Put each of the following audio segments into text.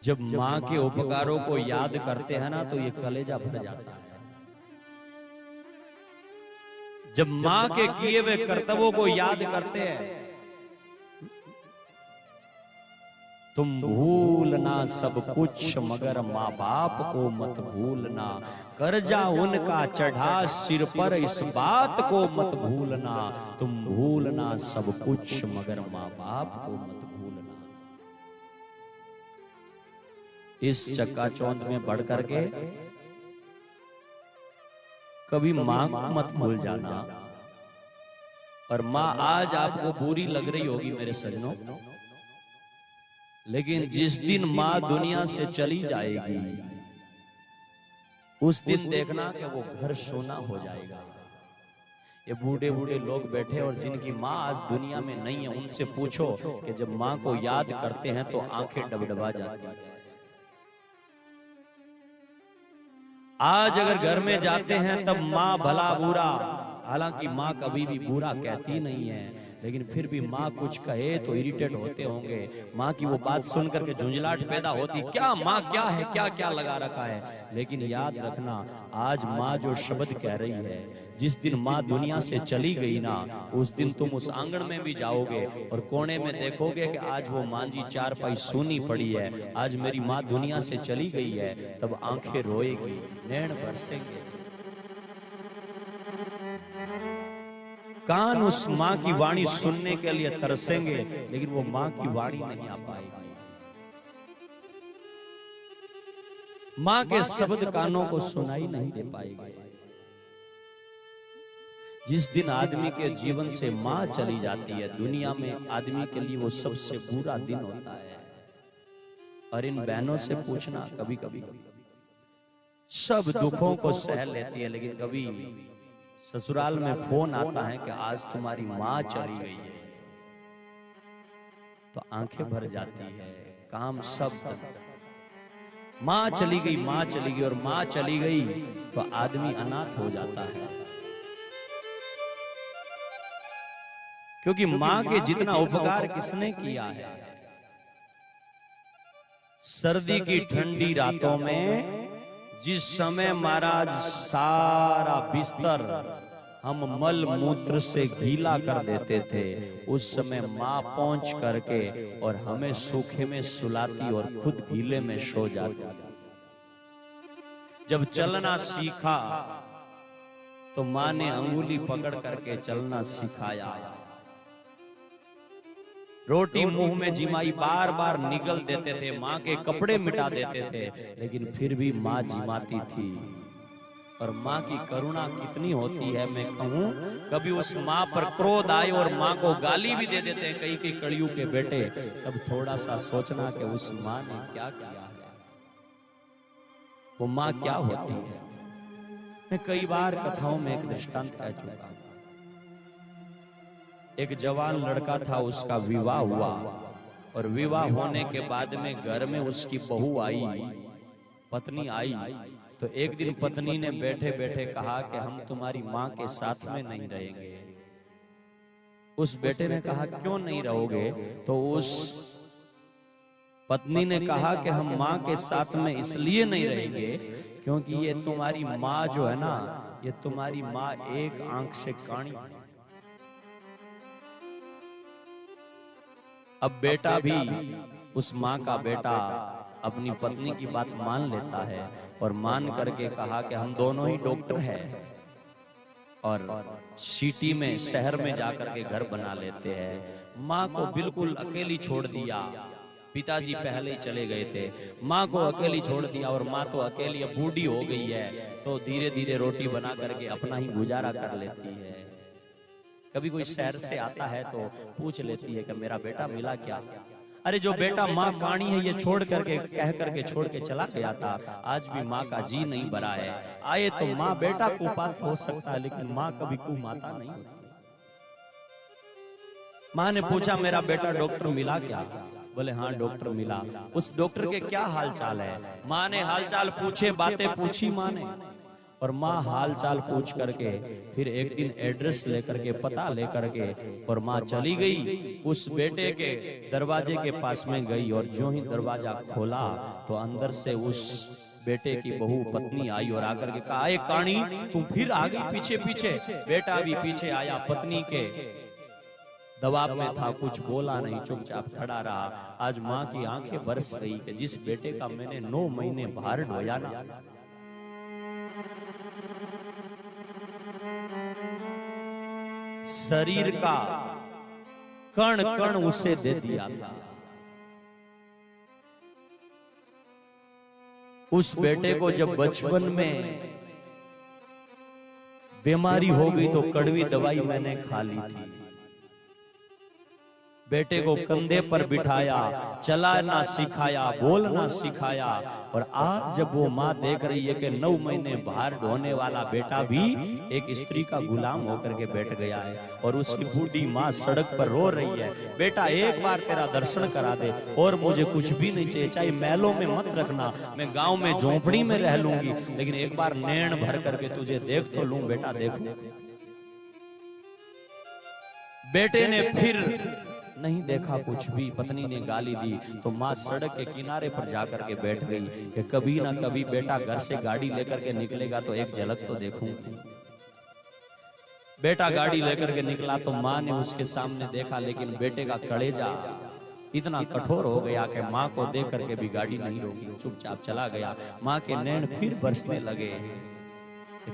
जब माँ के उपकारों को याद करते हैं ना तो ये कलेजा भर जाता है। जब माँ के किए हुए कर्तव्यों को याद करते हैं, तुम भूलना सब कुछ मगर माँ बाप को मत भूलना, कर्जा उनका चढ़ा सिर पर इस बात को मत भूलना, तुम भूलना सब कुछ मगर माँ बाप को मत भूलना। इस चक्काचौंध में बढ़ करके कभी माँ को मत भूल जाना। और माँ आज आपको बुरी लग रही होगी मेरे सज्जनों, लेकिन जिस दिन माँ दुनिया से चली जाएगी उस दिन देखना कि वो घर सोना हो जाएगा। ये बूढ़े बूढ़े लोग बैठे और जिनकी माँ आज दुनिया में नहीं है, उनसे पूछो कि जब माँ को याद करते हैं तो आंखें डबडबा जाती हैं। आज अगर घर में जाते हैं तब माँ भला बुरा, हालांकि माँ कभी भी बुरा कहती नहीं है, लेकिन फिर भी माँ कुछ कहे तो इरिटेट होते होंगे। माँ की वो बात सुन करके झुंझलाहट पैदा होती, क्या माँ क्या है, क्या क्या लगा रखा है। लेकिन याद रखना, आज माँ जो शब्द कह रही है, जिस दिन माँ दुनिया से चली गई ना, उस दिन तुम उस आंगन में भी जाओगे और कोने में देखोगे कि आज वो मांझी चारपाई सूनी पड़ी है, आज मेरी माँ दुनिया से चली गई है। तब आंखें रोएगी, नैन बरसेंगे, कान उस माँ की वाणी सुनने के लिए तरसेंगे, लेकिन वो माँ की वाणी नहीं आ पाएगी। माँ के शब्द कानों को सुनाई नहीं दे पाएगी। जिस दिन आदमी के जीवन से माँ चली जाती है, दुनिया में आदमी के लिए वो सबसे बुरा दिन होता है। और इन बहनों से पूछना, कभी कभी सब दुखों को सह लेती है, लेकिन कभी ससुराल में फोन आता है कि आज तुम्हारी माँ चली गई है, तो आंखें भर जाती है, काम सब तक। माँ चली गई, माँ चली गई, और माँ चली गई तो आदमी अनाथ हो जाता है। क्योंकि माँ के जितना उपकार किसने किया है। सर्दी की ठंडी रातों में जिस समय महाराज सारा बिस्तर हम मल मूत्र से गीला कर देते थे, उस समय माँ पहुंच करके और हमें सूखे में सुलाती और खुद गीले में सो जाती। जब चलना सीखा तो माँ ने अंगुली पकड़ करके चलना सिखाया। रोटी मुंह में जिमाई बार बार निगल देते थे, माँ के कपड़े मिटा देते थे, लेकिन फिर भी माँ जिमाती थी। और माँ की करुणा कितनी होती है मैं कहूँ, कभी उस माँ पर क्रोध आए और माँ को गाली भी दे देते हैं कई कई कड़ियों के बेटे, तब थोड़ा सा सोचना कि उस माँ ने क्या किया है, वो माँ क्या होती है। मैं कई बार कथाओं में एक दृष्टांत कह चुका। एक जवान लड़का था, उसका विवाह हुआ, और विवाह होने के बाद में घर में उसकी बहू आई, पत्नी आई। तो एक दिन पत्नी ने बैठे बैठे कहा कि हम तुम्हारी माँ के साथ में नहीं रहेंगे। उस बेटे ने कहा क्यों नहीं रहोगे? तो उस पत्नी ने कहा कि हम माँ के साथ में इसलिए नहीं रहेंगे क्योंकि ये तुम्हारी माँ जो है ना, ये तुम्हारी माँ एक आंख से काणी। अब बेटा भी, उस माँ का बेटा अपनी पत्नी की बात मान लेता है और मान करके कहा कि हम दोनों ही डॉक्टर हैं और सिटी में, शहर में जाकर के घर बना लेते हैं। माँ को बिल्कुल अकेली छोड़ दिया। पिताजी पहले ही चले गए थे, माँ को अकेली छोड़ दिया और माँ तो अकेली अब बूढ़ी हो गई है, तो धीरे धीरे रोटी बना करके अपना ही गुजारा कर लेती है। कभी कोई शहर से आता है तो पूछ लेती है कि मेरा बेटा मिला क्या? अरे जो बेटा माँ काणी है ये छोड़ करके, कह करके छोड़ के चला गया था, आज भी माँ का जी नहीं भरा है। आए तो माँ बेटा कुपात हो सकता है, लेकिन माँ कभी कुमाता नहीं होती। माँ ने पूछा मेरा बेटा डॉक्टर मिला क्या? बोले हाँ डॉक्टर मिला। उस डॉक्टर के क्या हाल चाल है? माँ ने हाल चाल पूछे, बातें पूछी माँ ने, और माँ हाल चाल पूछ करके फिर एक दिन एड्रेस लेकर के पता लेकर के और माँ चली गई उस बेटे के दरवाजे के पास में गई और जो ही दरवाजा खोला तो अंदर से उस बेटे की बहू पत्नी आई और आकर के कहा, "ए काणी, तुम फिर आ गई पीछे पीछे।" बेटा भी पीछे आया, पत्नी के दबाव में था, कुछ बोला नहीं, चुपचाप खड़ा रहा। आज माँ की आंखें बरस गई कि जिस बेटे का मैंने 9 महीने भार ढोया ना, शरीर का कण कण उसे दे दिया था। उस बेटे को जब बचपन में बीमारी हो गई तो कड़वी दवाई मैंने खा ली थी। बेटे को कंधे पर बिठाया, चलाना सिखाया, बोलना सिखाया, और आज जब वो माँ देख रही है कि 9 महीने भार ढोने वाला बेटा भी एक स्त्री का गुलाम होकर के बैठ गया है और उसकी बूढ़ी माँ सड़क पर रो रही है, "बेटा एक बार तेरा दर्शन करा दे और मुझे कुछ भी नहीं चाहिए, चाहे महलों में मत रखना, मैं गांव में झोंपड़ी में रह लूंगी, लेकिन एक बार नैन भर करके तुझे देख तो लूं बेटा, देख लूं।" बेटे ने फिर नहीं देखा कुछ भी, पत्नी ने गाली दी तो माँ सड़क के किनारे पर जाकर के बैठ गई कि कभी ना कभी बेटा घर से गाड़ी लेकर के निकलेगा तो एक झलक तो देखूंगी। बेटा गाड़ी लेकर के निकला तो माँ ने उसके सामने देखा, लेकिन बेटे का कलेजा इतना कठोर हो गया कि माँ को देख करके भी गाड़ी नहीं रोकी, चुपचाप चला गया। माँ के नैन फिर बरसने लगे,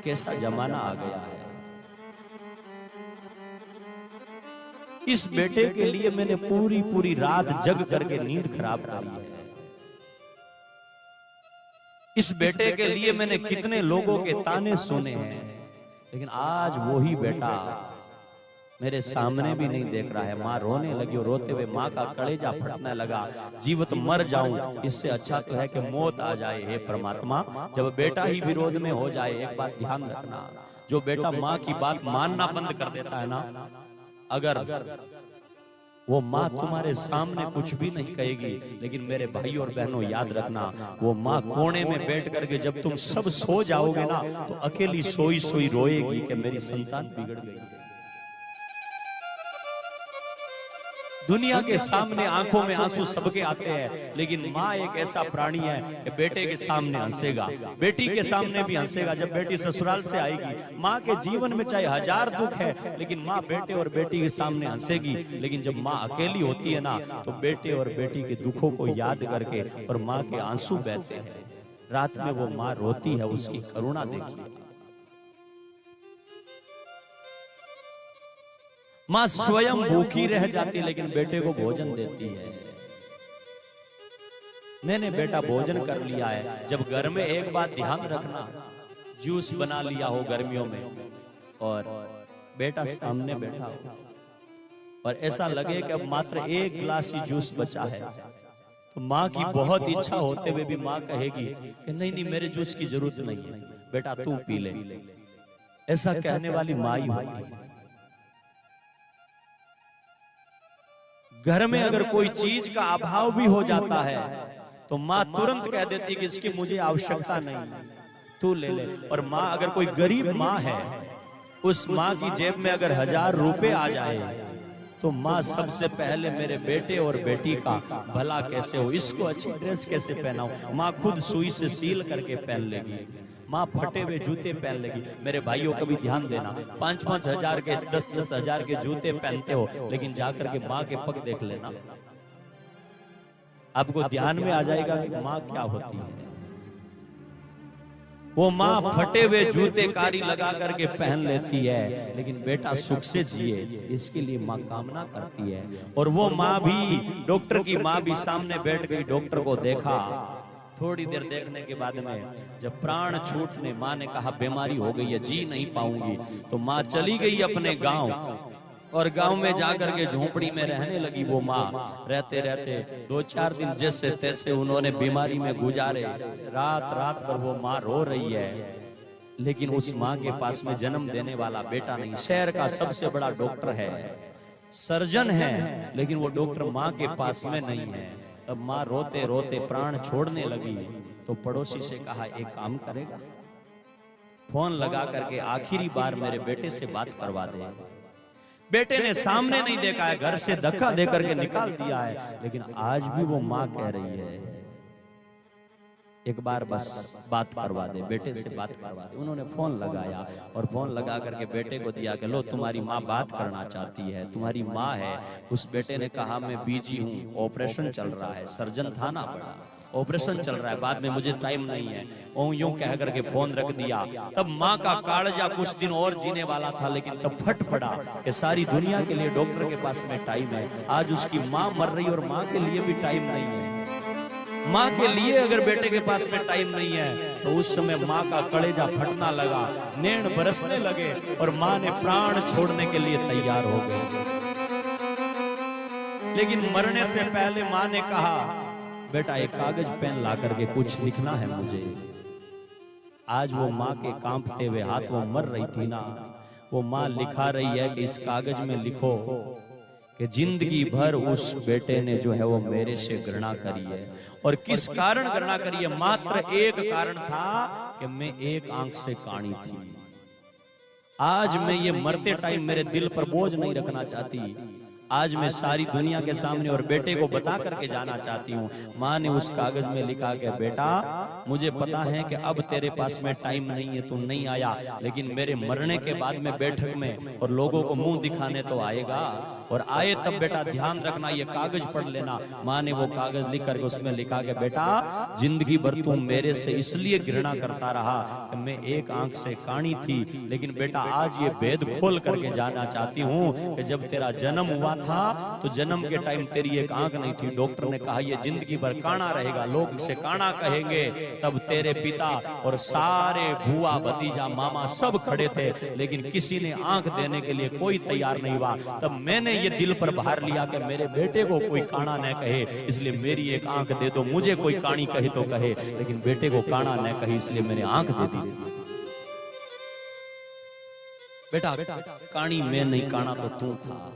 कैसा जमाना आ गया है। इस बेटे के लिए मैंने पूरी पूरी रात जग करके नींद खराब करी है। इस बेटे के लिए मैंने कितने लोगों के ताने सुने हैं, लेकिन आज वही बेटा मेरे सामने भी नहीं देख रहा है। माँ रोने लगी और रोते हुए माँ का कलेजा फटने लगा, जीवित मर जाऊं, इससे अच्छा तो है कि मौत आ जाए। हे परमात्मा, जब बेटा ही विरोध में हो जाए, एक बात ध्यान रखना, जो बेटा माँ की बात मानना बंद कर देता है ना, अगर वो माँ तुम्हारे सामने कुछ भी नहीं कहेगी, लेकिन मेरे भाई और बहनों याद रखना, वो माँ कोने में बैठ करके जब तुम सब सो जाओगे ना, तो अकेली सोई सोई रोएगी कि मेरी संतान बिगड़ गई। दुनिया के सामने आंखों में आंसू सबके आते हैं, लेकिन माँ एक ऐसा प्राणी है कि बेटे के सामने हंसेगा, बेटी के सामने भी हंसेगा। जब बेटी ससुराल से आएगी, माँ के जीवन में चाहे 1000 दुख है, लेकिन माँ बेटे और बेटी के सामने हंसेगी। लेकिन जब माँ अकेली होती है ना, तो बेटे और बेटी के दुखों को याद करके और माँ के आंसू बहते हैं। रात में वो माँ रोती है, उसकी करुणा देखिए। माँ स्वयं भूखी रह जाती, लेकिन बेटे को भोजन देती है। मैंने बेटा भोजन कर लिया है। जब घर में एक बात ध्यान रखना, जूस बना लिया हो गर्मियों में और बेटा सामने बैठा हो और ऐसा लगे कि अब मात्र 1 गिलास ही जूस बचा है, तो माँ की बहुत इच्छा होते हुए भी माँ कहेगी कि नहीं नहीं, मेरे जूस की जरूरत नहीं है, बेटा तू पी ले। ऐसा कहने वाली माँ ही होती है। घर में अगर कोई चीज का अभाव भी हो जाता है तो माँ तुरंत कह देती कि इसकी मुझे आवश्यकता नहीं, तू ले ले। और माँ, अगर कोई गरीब माँ है, उस माँ की जेब में अगर 1000 रुपए आ जाए तो माँ सबसे पहले मेरे बेटे और बेटी का भला कैसे हो, इसको अच्छी ड्रेस कैसे पहनाऊं, माँ खुद सुई से सील करके पहन लेगी। माँ फटे हुए जूते पहन लेगी। मेरे भाइयों को भी ध्यान देना, 5-5 हजार के 10-10 हजार के जूते पहनते हो, लेकिन जाकर के माँ के पग देख लेना, आपको ध्यान में आ जाएगा कि माँ क्या होती है। वो माँ फटे हुए जूते कारी लगा करके पहन लेती है, लेकिन बेटा सुख से जिए, इसके लिए माँ कामना करती है। और वो माँ भी, डॉक्टर की माँ भी सामने बैठ गई, डॉक्टर को देखा। थोड़ी देर देखने के बाद में जब प्राण छूटने, माँ ने कहा बीमारी हो गई है, जी नहीं पाऊंगी, तो माँ चली गई अपने गांव और गांव में जाकर के झोपड़ी में रहने लगी। वो माँ रहते रहते 2-4 दिन जैसे तैसे उन्होंने बीमारी में गुजारे। रात रात भर वो माँ रो रही है, लेकिन उस माँ के पास में जन्म देने वाला बेटा नहीं। शहर का सबसे बड़ा डॉक्टर है, सर्जन है, लेकिन वो डॉक्टर माँ के पास में नहीं है। तब माँ रोते रोते प्राण छोड़ने लगी तो पड़ोसी से कहा, एक काम करेगा, फोन लगा करके आखिरी बार मेरे बेटे से बात करवा दे। बेटे ने सामने नहीं देखा है, घर से धक्का दे करके निकाल दिया है, लेकिन आज भी वो माँ कह रही है एक बार बस बात करवा दे, बेटे से बात करवा दे। उन्होंने फोन लगाया और फोन लगा करके बेटे को दिया कि लो तुम्हारी माँ बात करना चाहती है, तुम्हारी माँ है। उस बेटे ने कहा मैं बिजी हूँ, ऑपरेशन चल रहा है, सर्जन था ना बड़ा, ऑपरेशन चल रहा है, बाद में मुझे टाइम नहीं है। वो यूं कह करके फोन रख दिया। तब माँ का कालजा कुछ दिन और जीने वाला था, लेकिन तब फट पड़ा कि सारी दुनिया के लिए डॉक्टर के पास में टाइम है। आज उसकी माँ मर रही और माँ के लिए भी टाइम नहीं है। माँ के लिए अगर बेटे के पास में टाइम नहीं है तो उस समय माँ का कलेजा फटना लगा, नैन बरसने लगे और माँ ने प्राण छोड़ने के लिए तैयार हो गई। लेकिन मरने से पहले माँ ने कहा बेटा एक कागज पेन ला करके कुछ लिखना है मुझे। आज वो माँ के कांपते हुए हाथ वो मर रही थी ना, वो माँ लिखा रही है कि इस कागज में लिखो कि जिंदगी भर उस बेटे ने जो है वो मेरे से घृणा करी है। और किस कारण घृणा करी है? मात्र एक कारण था कि मैं एक आंख से काणी थी। आज मैं ये मरते टाइम मेरे दिल पर बोझ नहीं रखना चाहती। आज मैं सारी दुनिया के सामने और बेटे को बता करके जाना चाहती हूँ। माँ ने उस कागज में लिखा कि बेटा मुझे पता है कि अब तेरे पास में टाइम नहीं है, तू नहीं आया, लेकिन मेरे मरने के बाद में बैठक में और लोगों को मुंह दिखाने तो आएगा, और आए तब बेटा ध्यान रखना, ये कागज पढ़ लेना। माँ ने वो कागज लिख करके उसमें लिखा कि बेटा जिंदगी भर तू मेरे से इसलिए घृणा करता रहा कि मैं एक आंख से काणी थी, लेकिन बेटा आज ये भेद खोल करके जाना चाहती हूँ कि जब तेरा जन्म हुआ था तो जन्म के टाइम तेरी एक आंख नहीं थी। डॉक्टर ने कहा ये जिंदगी भर काना रहेगा, लोग इसे काना कहेंगे। तब तेरे पिता और सारे बुआ भतीजा मामा सब खड़े थे, लेकिन किसी ने आंख देने के लिए कोई तैयार नहीं हुआ। तब मैंने ये दिल पर भार लिया कि मेरे बेटे को कोई काना न कहे, इसलिए मेरी एक आंख दे दो। मुझे कोई कानी कहे तो कहे, लेकिन बेटे को काना न कहे, इसलिए मैंने आंख दे दी। बेटा कानी मैं नहीं, काना तो तू था।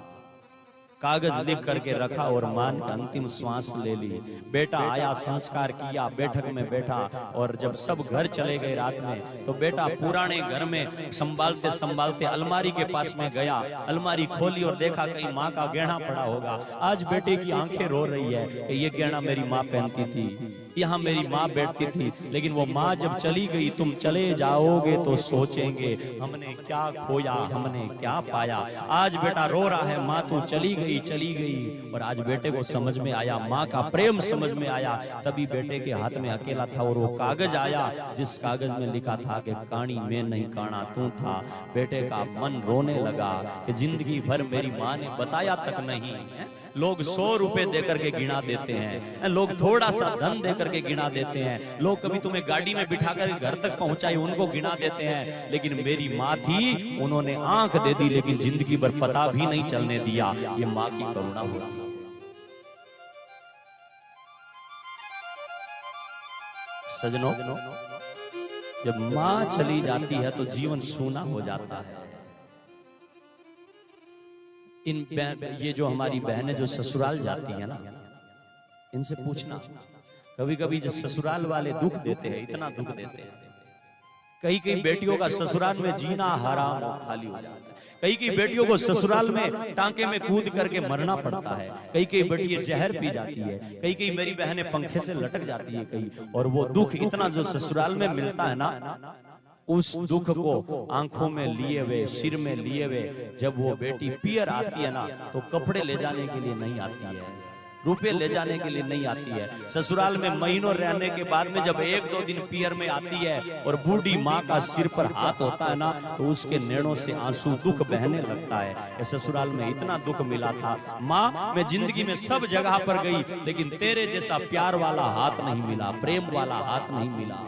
कागज लिख करके रखा और मां ने अंतिम श्वास ले ली। बेटा आया, संस्कार किया, बैठक में बैठा, और जब सब घर चले गए रात में तो बेटा पुराने घर में संभालते संभालते अलमारी के पास में गया। अलमारी खोली और देखा कहीं माँ का गहना पड़ा होगा। आज बेटे की आंखें रो रही है कि ये गहना मेरी माँ पहनती थी, यहाँ मेरी माँ बैठती थी। लेकिन वो माँ जब चली गई, तुम चले जाओगे तो सोचेंगे हमने क्या खोया, हमने क्या पाया। आज बेटा रो रहा है, माँ तू चली गई चली गई। और आज बेटे को समझ में आया, माँ का प्रेम समझ में आया। तभी बेटे के हाथ में अकेला था और वो कागज आया जिस कागज में लिखा था कि कानी मैं नहीं, काना तू था। बेटे का मन रोने लगा कि जिंदगी भर मेरी माँ ने बताया तक नहीं। लोग 100 रुपए देकर के गिना देते हैं, लोग थोड़ा सा धन देकर के गिना देते हैं, लोग कभी तुम्हें गाड़ी में बिठा कर घर तक पहुंचाई उनको गिना देते हैं। लेकिन मेरी माँ थी, उन्होंने आंख दे दी, लेकिन जिंदगी भर पता भी नहीं चलने दिया। ये माँ की करुणा होती है। सजनों, जब माँ चली जाती है तो जीवन सूना हो जाता है। ये जो हमारी बहनें जो ससुराल जाती है ना, इनसे पूछना, कभी कभी जो ससुराल वाले दुख देते हैं, इतना दुख देते हैं। कई कई बेटियों का ससुराल में जीना हराम खाली हो जाता है। कई कई बेटियों को ससुराल में टांके में कूद करके मरना पड़ता है। कई कई बेटियां जहर पी जाती है। कई कई मेरी बहनें पंखे से लटक जाती है कई। और वो दुख इतना जो ससुराल में मिलता है ना, उस दुख को आंखों में लिए हुए, सिर में लिए हुए, जब वो बेटी पियर आती है ना, तो कपड़े ले जाने के लिए नहीं आती है, रुपए ले जाने के लिए नहीं आती है। ससुराल में महीनों रहने के बाद में जब 1-2 दिन पियर में आती है और बूढ़ी माँ का सिर पर हाथ होता है ना, तो उसके नैनों से आंसू दुख बहने लगता है कि ससुराल में इतना दुख मिला था। माँ, मैं जिंदगी में सब जगह पर गई, लेकिन तेरे जैसा प्यार वाला हाथ नहीं मिला, प्रेम वाला हाथ नहीं मिला।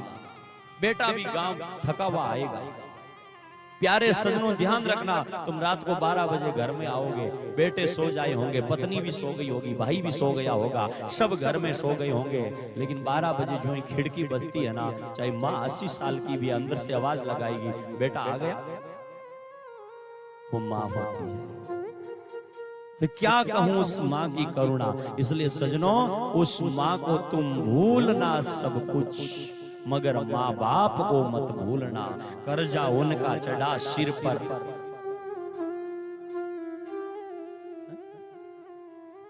बेटा भी गांव थका हुआ आएगा। प्यारे सजनों, ध्यान रखना, तुम रात को 12 बजे घर में आओगे, बेटे सो जाए होंगे, पत्नी भी सो गई होगी, भाई भी सो गया होगा, सब घर में सो गए होंगे। लेकिन 12 बजे जो ही खिड़की बजती है ना, चाहे माँ 80 साल की भी अंदर से आवाज लगाएगी, बेटा आ गया, वो माँ होती है। क्या कहूं उस माँ की करुणा। इसलिए सजनों, उस माँ को तुम भूलना सब कुछ, मगर माँ बाप को मत भूलना, कर्जा उनका चढ़ा सिर पर।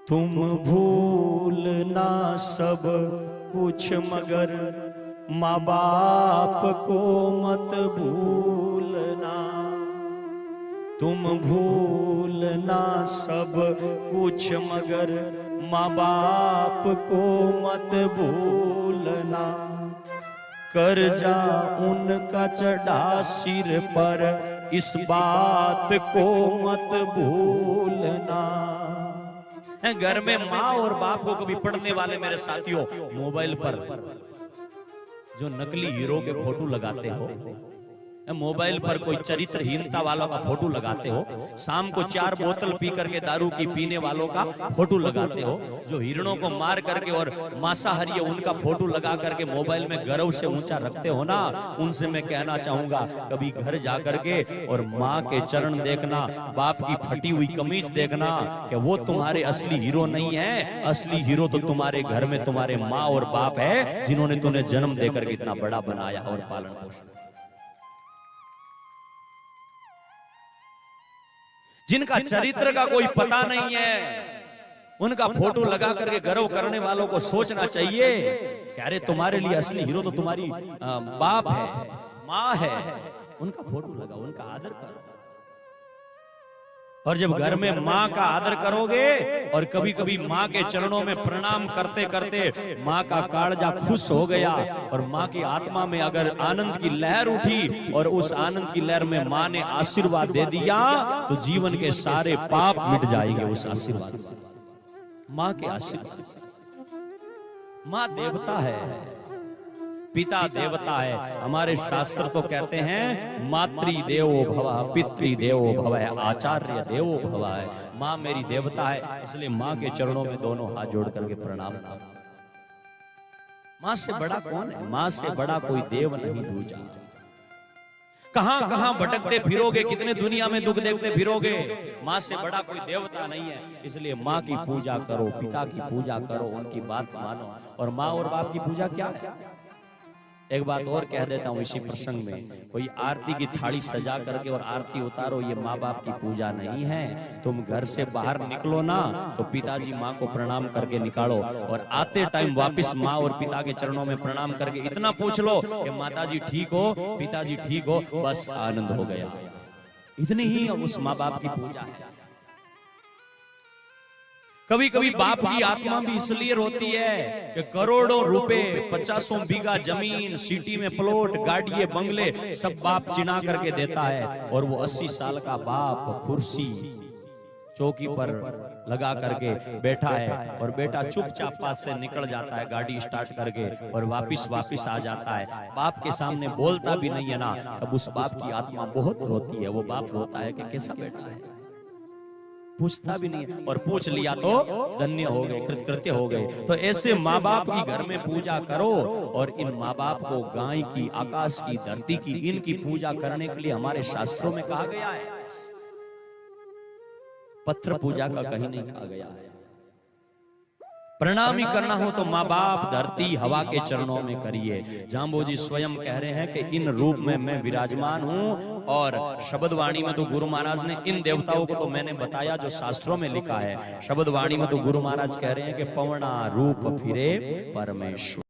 तुम भूलना सब कुछ मगर माँ बाप को मत भूलना। तुम भूलना सब कुछ मगर माँ बाप को मत भूलना। कर्जा उनका चढ़ा सिर पर, इस बात को मत भूलना। घर में माँ और बाप को कभी पढ़ने वाले मेरे साथियों मोबाइल पर जो नकली हीरो के फोटो लगाते हो, मोबाइल पर कोई चरित्रहीनता वालों का फोटो लगाते हो, शाम को 4 बोतल पी करके दारू की पीने वालों का फोटो लगाते हो, जो हिरणों को मार करके और मांसाहारी है उनका फोटो लगा करके मोबाइल में गर्व से ऊंचा रखते हो ना, उनसे मैं कहना चाहूंगा कभी घर जा करके और माँ के चरण देखना, बाप की फटी हुई कमीज देखना, कि वो तुम्हारे असली हीरो नहीं है। असली हीरो तो तुम्हारे घर में तुम्हारे माँ और बाप है, जिन्होंने तुम्हें जन्म देकर इतना बड़ा बनाया और पालन पोषण, जिनका चरित्र का कोई पता नहीं है, उनका फोटो लगा करके गर्व करने वालों को सोचना चाहिए कि अरे तुम्हारे लिए असली हीरो तो तुम्हारी बाप है, माँ है, उनका फोटो लगा, उनका आदर करो। और जब घर में माँ का आदर करोगे और कभी कभी माँ के चरणों में प्रणाम करते करते माँ का कालजा खुश हो गया और माँ की आत्मा में अगर आनंद की लहर उठी और उस आनंद की लहर में माँ ने आशीर्वाद दे दिया, तो जीवन के सारे पाप मिट जाएंगे उस आशीर्वाद से, माँ के आशीर्वाद से। माँ देवता है, पिता देवता है। हमारे शास्त्र तो कहते हैं मातृ देवो भव, पितृ देवो भव, आचार्य देवो भव है। माँ मेरी देवता है, इसलिए माँ के चरणों में दोनों हाथ जोड़ करके प्रणाम करो। माँ से बड़ा कौन है? माँ से बड़ा कोई देव नहीं दूजा। कहां कहां भटकते फिरोगे, कितने दुनिया में दुख देखते फिरोगे, माँ से बड़ा कोई देवता नहीं है। इसलिए माँ की पूजा करो, पिता की पूजा करो, उनकी बात मानो। और माँ और बाप की पूजा क्या है? एक बात और कह देता हूँ इसी प्रसंग में, कोई आरती की थाली सजा करके और आरती उतारो, ये माँ बाप की पूजा नहीं है। तुम घर से बाहर निकलो ना तो पिताजी माँ को प्रणाम करके निकालो और आते टाइम वापस माँ और पिता के चरणों में प्रणाम करके इतना पूछ लो कि माताजी ठीक हो, पिताजी ठीक हो, बस आनंद हो गया। इतनी ही उस माँ बाप की पूजा है। कभी कभी बाप की आत्मा भी इसलिए रोती है कि करोड़ों रुपए, 50 बीघा जमीन, सिटी में प्लॉट, गाड़ियां, बंगले सब बाप चिना करके देता है और वो 80 साल का बाप कुर्सी चौकी पर लगा करके बैठा है और बेटा चुपचाप पास से निकल जाता है गाड़ी स्टार्ट करके और वापिस आ जाता है। बाप के सामने बोलता भी नहीं है ना, तब उस बाप की आत्मा बहुत रोती है। वो बाप रोता है कि कैसा बेटा है, पूछता भी नहीं है, और पूछ लिया तो धन्य हो गए, कृतकृत्य हो गए। तो ऐसे माँ बाप की घर में पूजा करो। और इन माँ बाप को गाय की, आकाश की, धरती की, इनकी पूजा करने के लिए हमारे शास्त्रों में कहा गया है। पत्थर पूजा का कहीं नहीं कहा गया है। प्रणाम ही करना हो तो माँ बाप, धरती, हवा के चरणों में करिए। जाम्बोजी स्वयं कह रहे हैं कि इन रूप में मैं विराजमान हूँ। और शब्दवाणी में तो गुरु महाराज ने इन देवताओं को तो मैंने बताया जो शास्त्रों में लिखा है। शब्दवाणी में तो गुरु महाराज कह रहे हैं कि पवना रूप फिरे परमेश्वर।